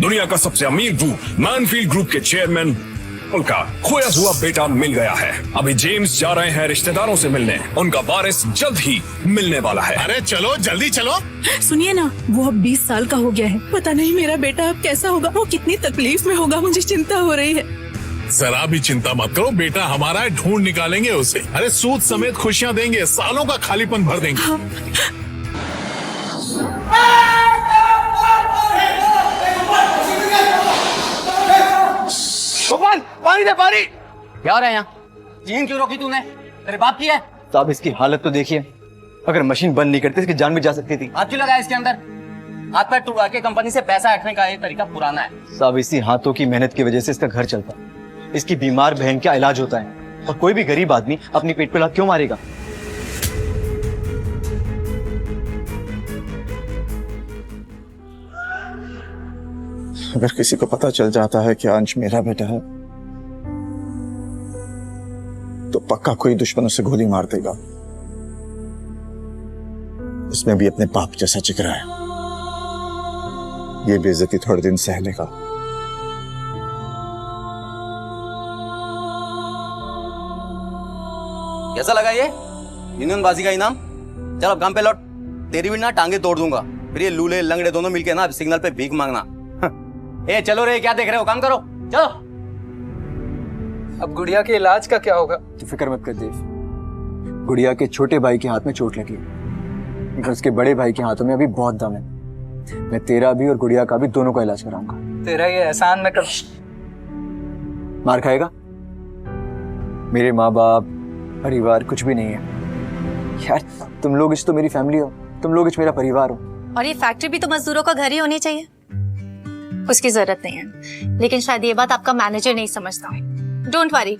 दुनिया का सबसे अमीर ग्रुप मैनफील्ड ग्रुप के चेयरमैन, उनका खोया हुआ बेटा मिल गया है। अभी जेम्स जा रहे हैं रिश्तेदारों से मिलने। उनका वारिस जल्द ही मिलने वाला है। अरे चलो जल्दी चलो। सुनिए ना, वो अब 20 साल का हो गया है। पता नहीं मेरा बेटा अब कैसा होगा, वो कितनी तकलीफ में होगा, मुझे चिंता हो रही है। जरा भी चिंता मत करो, बेटा हमारा है, ढूंढ निकालेंगे उसे। अरे सूद समेत खुशियाँ देंगे, सालों का खालीपन भर देंगे। हाँ। गोपाल, पानी दे पानी। क्या हो रहा है यहाँ? जीन क्यों रोकी तूने? तेरे बाप की है? साहब इसकी हालत तो देखिए, अगर मशीन बंद नहीं करते इसकी जान भी जा सकती थी। हाथ क्यों लगाया इसके अंदर? हाथ पैर टूटा के कंपनी से पैसा हटने का ये तरीका पुराना है। साहब इसी हाथों की मेहनत की वजह से इसका घर चलता है। इसकी बीमार बहन का इलाज होता है, और कोई भी गरीब आदमी अपनी पेट पे लात क्यों मारेगा? अगर किसी को पता चल जाता है कि अंश मेरा बेटा है तो पक्का कोई दुश्मनों से गोली मार देगा। इसमें भी अपने बाप जैसा जिगरा है। ये बेइज्जती थोड़े दिन सह लेगा। कैसा लगा ये यूनियन बाजी का इनाम? चल अब काम पे लौट, तेरी भी ना टांगे तोड़ दूंगा। फिर ये लूले लंगड़े दोनों मिलके ना सिग्नल पे भीख मांगना। ए चलो रे, क्या देख रहे हो, काम करो, चलो। अब गुड़िया के इलाज का क्या होगा? तू फिक्र मत कर देव, गुड़िया के छोटे भाई के हाथ में चोट लगी है, लेकिन उसके बड़े भाई के हाथों में अभी बहुत दम है। मैं तेरा भी और गुड़िया का भी दोनों का इलाज कराऊंगा। तेरा ये एहसान मैं कर। मार खाएगा? मेरे माँ बाप परिवार कुछ भी नहीं है यार। तुम लोग इस तो मेरी फैमिली हो, तुम लोग इस मेरा परिवार हो। और ये फैक्ट्री भी तो मजदूरों का घर ही होनी चाहिए। उसकी जरूरत नहीं है, लेकिन शायद ये बात आपका मैनेजर नहीं समझता। डोंट वरी,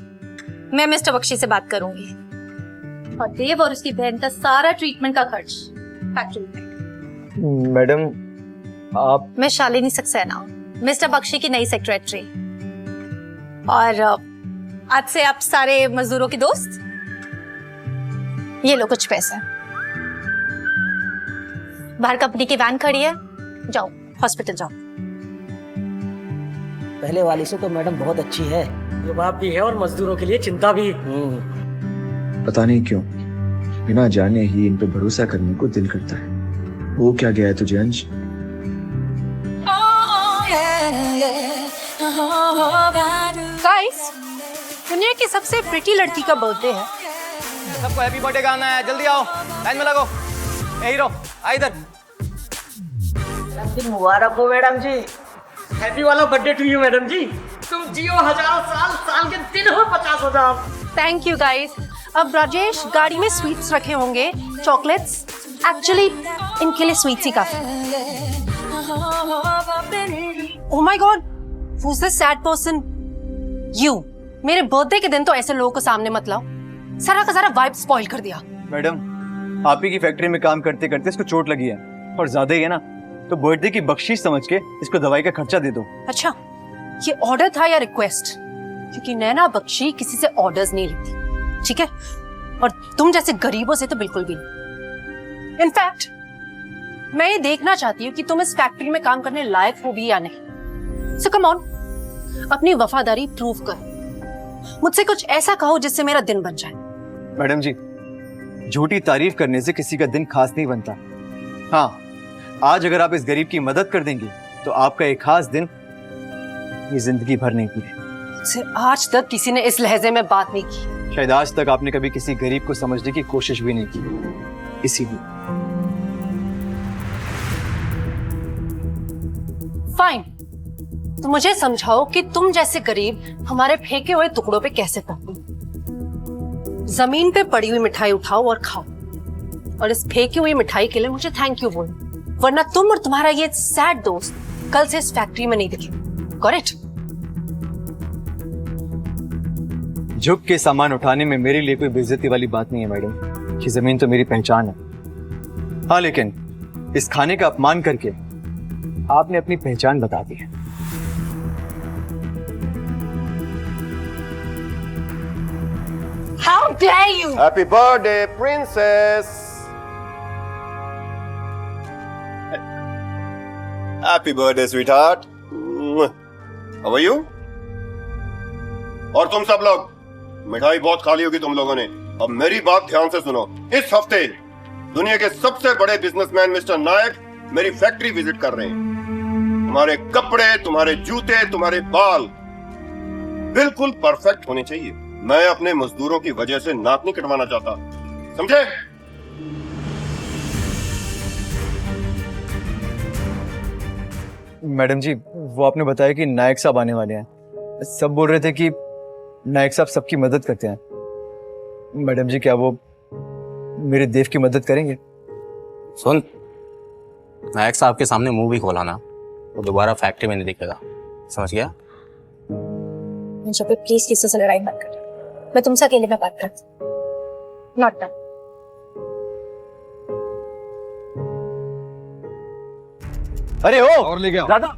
मैं मिस्टर बख्शी से बात करूंगी और देव और उसकी बहन का सारा ट्रीटमेंट का खर्च फैक्ट्री में। मैडम आप? मैं शालिनी सक्सेना हूँ, मिस्टर बख्शी की नई सेक्रेटरी। और आज से आप सारे मजदूरों की दोस्त। ये लो कुछ पैसे, बाहर कंपनी की वैन खड़ी है, जाओ हॉस्पिटल जाओ। पहले वाली से तो मैडम बहुत अच्छी है, जवाब भी है और मजदूरों के लिए चिंता भी। पता नहीं क्यों बिना जाने ही इन पे भरोसा करने को दिल करता है। वो क्या गया है तुझे अंश? गाइस, दुनिया की सबसे प्रिटी लड़की का बर्थडे है। सबको हैप्पी बर्थडे गाना है, जल्दी आओ, लाइन में लगो। ए हीरो, आ इधर। मुबारक हो मैडम जी। हैप्पी वाला बर्थडे टू यू मैडम जी। तुम जियो हजारों साल, साल के दिन हो 50,000। Thank you guys. अब राजेश गाड़ी में स्वीट्स रखे होंगे, चॉकलेट्स। एक्चुअली इनके लिए स्वीट्स ही काफी। Oh my God, who is this sad person? You. मेरे बर्थडे के दिन तो ऐसे लोगों को सामने मत लाओ, सारा का सारा वाइब स्पॉइल कर दिया। मैडम आप ही की फैक्ट्री में काम करते करते इसको चोट लगी है, और ज्यादा ही है ना, तो बर्थडे की बख्शीश समझ के इसको दवाई का खर्चा दे दो। अच्छा, ये ऑर्डर था या रिक्वेस्ट? क्योंकि नैना बख्शी किसी से ऑर्डर्स नहीं लेती, ठीक है? और तुम जैसे गरीबों से तो बिल्कुल भी नहीं। इनफैक्ट मैं ये देखना चाहती हूँ कि तुम इस फैक्ट्री में काम करने लायक हो भी या नहीं। सो कम ऑन, अपनी वफादारी प्रूव करो। मुझसे कुछ ऐसा कहो जिससे मेरा दिन बन जाए। मैडम जी, झूठी तारीफ करने से किसी का दिन खास नहीं बनता। हाँ, आज अगर आप इस गरीब की मदद कर देंगे तो आपका एक खास दिन ये जिंदगी भर नहीं पूरी। आज तक किसी ने इस लहजे में बात नहीं की। शायद आज तक आपने कभी किसी गरीब को समझने की कोशिश भी नहीं की, इसीलिए। फाइन, तो मुझे समझाओ कि तुम जैसे गरीब हमारे फेंके हुए टुकड़ों पे कैसे पड़ते। जमीन पे पड़ी हुई मिठाई उठाओ और खाओ, और इस फेंकी हुई मिठाई के लिए मुझे थैंक यू बोलो, वरना तुम और तुम्हारा ये सैड दोस्त कल से इस फैक्ट्री में नहीं दिखे। Got it? झुक के सामान उठाने में मेरे लिए कोई बेइज्जती वाली बात नहीं है मैडम। ये जमीन तो मेरी पहचान है। हाँ, लेकिन इस खाने का अपमान करके आपने अपनी पहचान बता दी है। How dare you? Happy birthday, princess. Happy birthday, sweetheart. How are you? और तुम सब लोग, मिठाई बहुत खा ली होगी तुम लोगों ने। अब मेरी बात ध्यान से सुनो। इस हफ्ते दुनिया के सबसे बड़े बिजनेसमैन मिस्टर नायक मेरी फैक्ट्री विजिट कर रहे हैं। तुम्हारे कपड़े, तुम्हारे जूते, तुम्हारे बाल बिल्कुल परफेक्ट होने चाहिए। मैं अपने मजदूरों की वजह से नाक नहीं कटवाना चाहता, समझे? मैडम जी, वो आपने बताया कि नायक साहब आने वाले हैं। सब बोल रहे थे कि नायक साहब सबकी मदद करते हैं। मैडम जी, क्या वो मेरे देव की मदद करेंगे? सुन, नायक साहब के सामने मुंह भी खोला ना तो दोबारा फैक्ट्री में नहीं दिखेगा, समझ गया? प्लीज किसी से लड़ाई मत कर, मैं तुमसे अकेले में बात करती हूँ। Not done. अरे ओ, और ले गया दादा,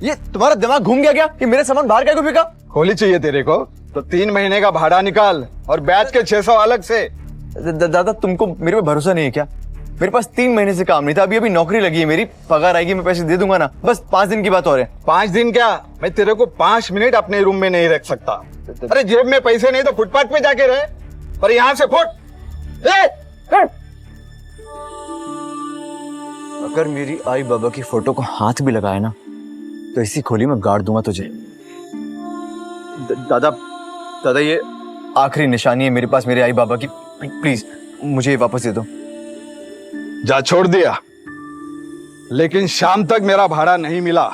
ये तुम्हारा दिमाग घूम गया क्या? कि मेरे सामान बाहर क्या को फेंका? होली चाहिए तेरे को तो 3 महीने का भाड़ा निकाल और बैच के 600 अलग से। दादा, तुमको मेरे पे भरोसा नहीं है क्या? मेरे पास 3 महीने से काम नहीं था, अभी नौकरी लगी है मेरी, पगार आएगी, मैं पैसे दे दूंगा ना। बस 5 दिन की बात और है। 5 दिन क्या, मैं तेरे को 5 मिनट अपने रूम में नहीं रख सकता। अरे जेब में पैसे नहीं तो फुटपाथ पे जाके रहे, पर यहाँ से फुट। अगर मेरी आई बाबा की फोटो को हाथ भी लगाए ना तो इसी खोली में गाड़ दूंगा तुझे। दादा, ये आखिरी निशानी है मेरे पास मेरे आई बाबा की। प्लीज मुझे वापस दे दो। जा, छोड़ दिया, लेकिन शाम तक मेरा भाड़ा नहीं मिला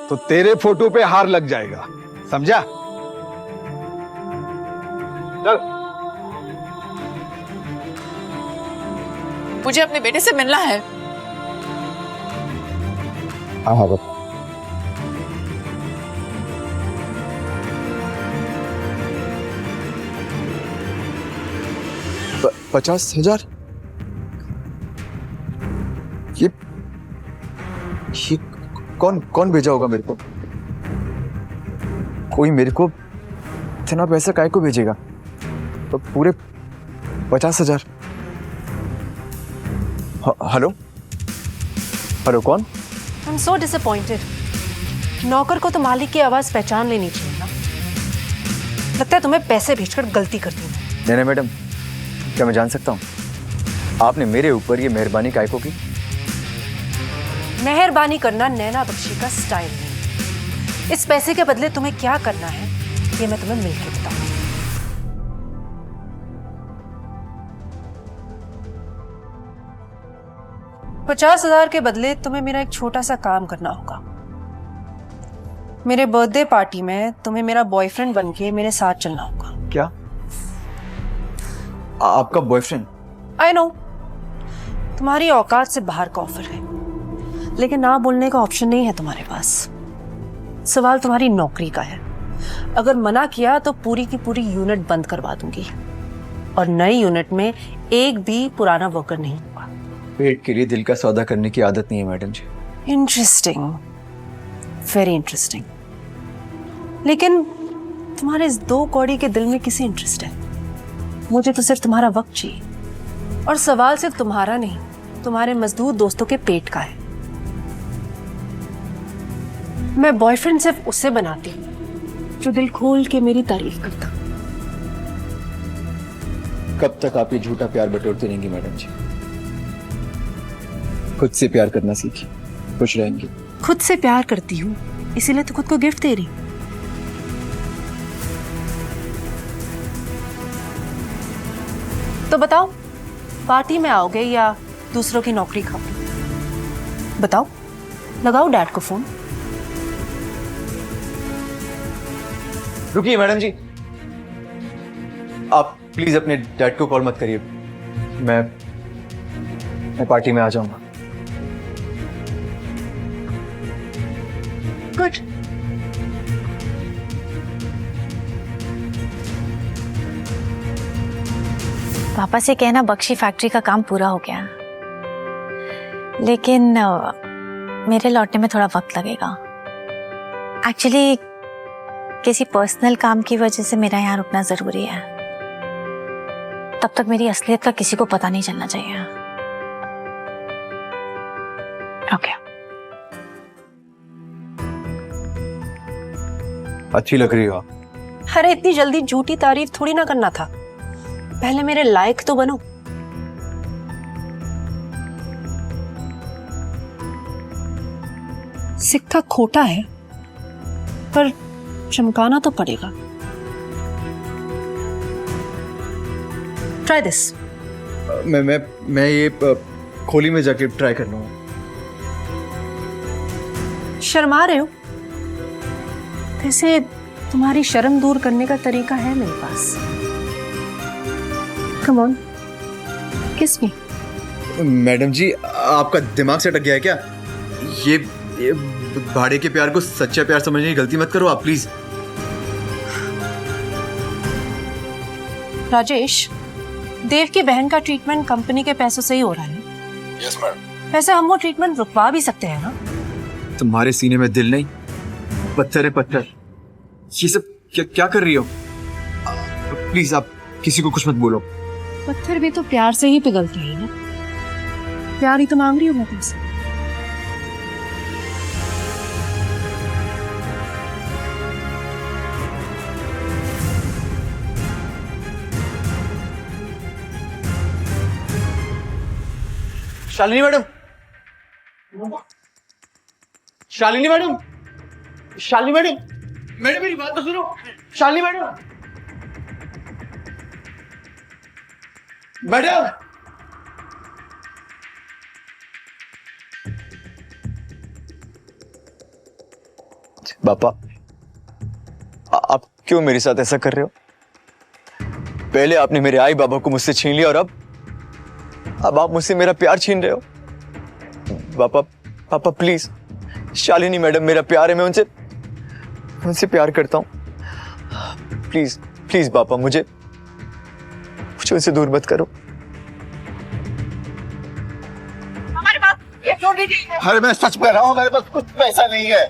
तो तेरे फोटो पे हार लग जाएगा, समझा? चल। मुझे अपने बेटे से मिलना है। हाँ बस। प- 50,000? ये कौन भेजा होगा मेरे को? कोई मेरे को इतना पैसा काहे को भेजेगा? तो पूरे 50,000। हेलो, कौन? I am so disappointed. नौकर को तो मालिक की आवाज पहचान लेनी चाहिए ना। लगता है तुम्हें पैसे भेजकर गलती कर दी। नहीं मैडम, क्या मैं जान सकता हूँ आपने मेरे ऊपर ये मेहरबानी काहे को की? मेहरबानी करना नैना बख्शी का स्टाइल नहीं। इस पैसे के बदले तुम्हें क्या करना है ये मैं तुम्हें मिलकर बताऊंगी। $50,000 के बदले तुम्हें मेरा एक छोटा सा काम करना होगा। मेरे बर्थडे पार्टी में तुम्हें मेरा बॉयफ्रेंड बनके मेरे साथ चलना होगा। क्या? आपका बॉयफ्रेंड? आई नो, तुम्हारी औकात से बाहर का ऑफर है, लेकिन ना बोलने का ऑप्शन नहीं है तुम्हारे पास। सवाल तुम्हारी नौकरी का है। अगर मना किया तो पूरी की पूरी यूनिट बंद करवा दूंगी और नई यूनिट में एक भी पुराना वर्कर नहीं होगा। पेट के लिए दिल का सौदा करने की आदत नहीं है मैडम जी। Interesting, very interesting. लेकिन तुम्हारे इस 2 कौड़ी के दिल में किसी इंटरेस्ट है? मुझे तो सिर्फ तुम्हारा वक्त चाहिए, और सवाल सिर्फ तुम्हारा नहीं, तुम्हारे मजदूर दोस्तों के पेट का है। मैं बॉयफ्रेंड सिर्फ उसे बनाती हूँ जो दिल खोल के मेरी तारीफ करता। कब तक आप ये झूठा प्यार बटोरते रहेंगी मैडम जी? खुद से प्यार करना सीखिए, खुश रहेंगे। खुद से प्यार करती हूँ, इसीलिए तो खुद को गिफ्ट दे रही। तो बताओ, पार्टी में आओगे या दूसरों की नौकरी खाओगे? बताओ, लगाओ डैड को फोन। रुकिए मैडम जी, आप प्लीज अपने डैड को कॉल मत करिए। मैं पार्टी में आ जाऊंगा। गुड। पापा से कहना बख्शी फैक्ट्री का काम पूरा हो गया, लेकिन मेरे लौटने में थोड़ा वक्त लगेगा। एक्चुअली किसी पर्सनल काम की वजह से मेरा यहाँ रुकना जरूरी है। तब तक मेरी असलियत का किसी को पता नहीं चलना चाहिए। ओके। अच्छी लग रही हो आप। अरे इतनी जल्दी झूठी तारीफ थोड़ी ना करना था, पहले मेरे लायक तो बनो। सिक्का खोटा है पर चमकाना तो पड़ेगा। Try this. मैं ये खोली में जाके ट्राई कर लूंगा। शर्मा रहे हो? वैसे तुम्हारी शर्म दूर करने का तरीका है मेरे पास। कम ऑन, किस मी। मैडम जी, आपका दिमाग से अटक गया है क्या? ये भाड़े के प्यार को सच्चा प्यार समझने की गलती मत करो आप, प्लीज। राजेश, देव की बहन का ट्रीटमेंट कंपनी के पैसों से ही हो रहा है। Yes madam. वैसे हम वो ट्रीटमेंट रुकवा भी सकते हैं ना? तुम्हारे सीने में दिल नहीं, पत्थर है पत्थर। ये सब क्या कर रही हो? प्लीज आप किसी को कुछ मत बोलो। पत्थर भी तो प्यार से ही पिघलते हैं ना। प्यार ही तो मांग रही हूँ मैं तुमसे। Shalini madam, Shalini madam, Shalini madam, madam मेरी बात तो सुनो। Shalini madam, madam. पापा, आप क्यों मेरे साथ ऐसा कर रहे हो? पहले आपने मेरे आई बाबा को मुझसे छीन लिया और अब आप मुझसे मेरा प्यार छीन रहे हो। पापा प्लीज, शालिनी मैडम मेरा प्यार है, मैं उनसे प्यार करता हूँ। प्लीज प्लीज पापा, मुझे उनसे दूर मत करो। हमारे पास ये छोड़ दीजिए। अरे मैं सच कह रहा हूँ, मेरे पास कुछ पैसा नहीं है।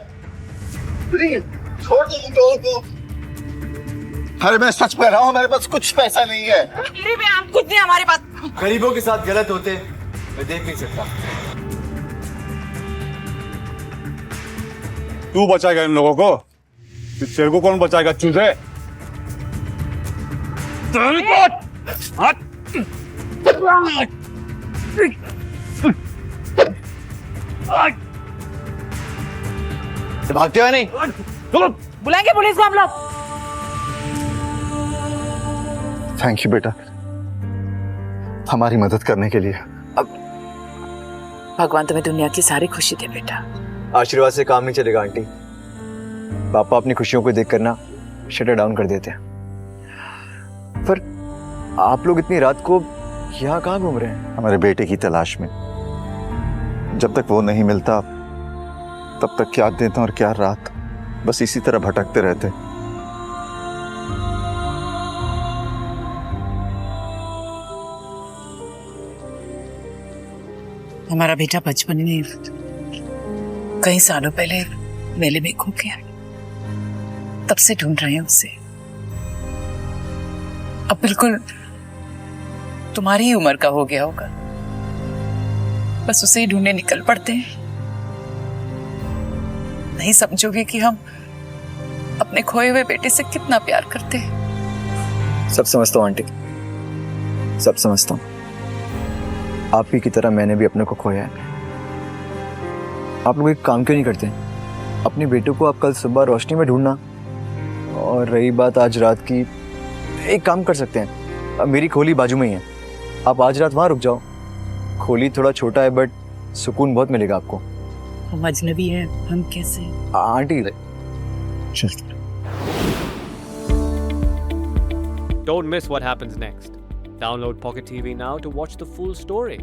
प्लीज छोड़ दीजिए को। अरे मैं सच कह रहा हूँ, मेरे पास कुछ पैसा नहीं है। कुछ नहीं हमारे पास। गरीबों के साथ गलत होते मैं देख नहीं सकता। तू बचाएगा इन लोगों को? तेरे को कौन बचाएगा चूजे? भागते हुए नहीं। बुलाएंगे पुलिस को हम लोग। थैंक यू बेटा, हमारी मदद करने के लिए। भगवान तुम्हें दुनिया की सारी खुशी दे बेटा। आशीर्वाद से काम नहीं चलेगा आंटी। पापा अपनी खुशियों को देखकर ना शटर डाउन कर देते हैं। पर आप लोग इतनी रात को यहाँ कहाँ घूम रहे हैं? हमारे बेटे की तलाश में। जब तक वो नहीं मिलता तब तक क्या दिन और क्या रात बस इसी तरह भटकते रहते। हमारा बेटा बचपन में कई सालों पहले मेले में खो गया, तब से ढूंढ रहे हैं उसे। अब बिल्कुल तुम्हारी ही उम्र का हो गया होगा, बस उसे ही ढूंढने निकल पड़ते हैं। नहीं समझोगे कि हम अपने खोए हुए बेटे से कितना प्यार करते हैं। सब समझता हूँ आंटी, सब समझता हूँ। आप ही की तरह मैंने भी अपने को खोया है। आप लोग एक काम क्यों नहीं करते? अपने बेटों को आप कल सुबह रोशनी में ढूंढना। और रही बात आज रात की, एक काम कर सकते हैं, अब मेरी खोली बाजू में ही है, आप आज रात वहाँ रुक जाओ। खोली थोड़ा छोटा है बट सुकून बहुत मिलेगा आपको। हम अजनबी हैं, हम कैसे? Aunty Don't miss what happens next. Download Pocket TV now to watch the full story.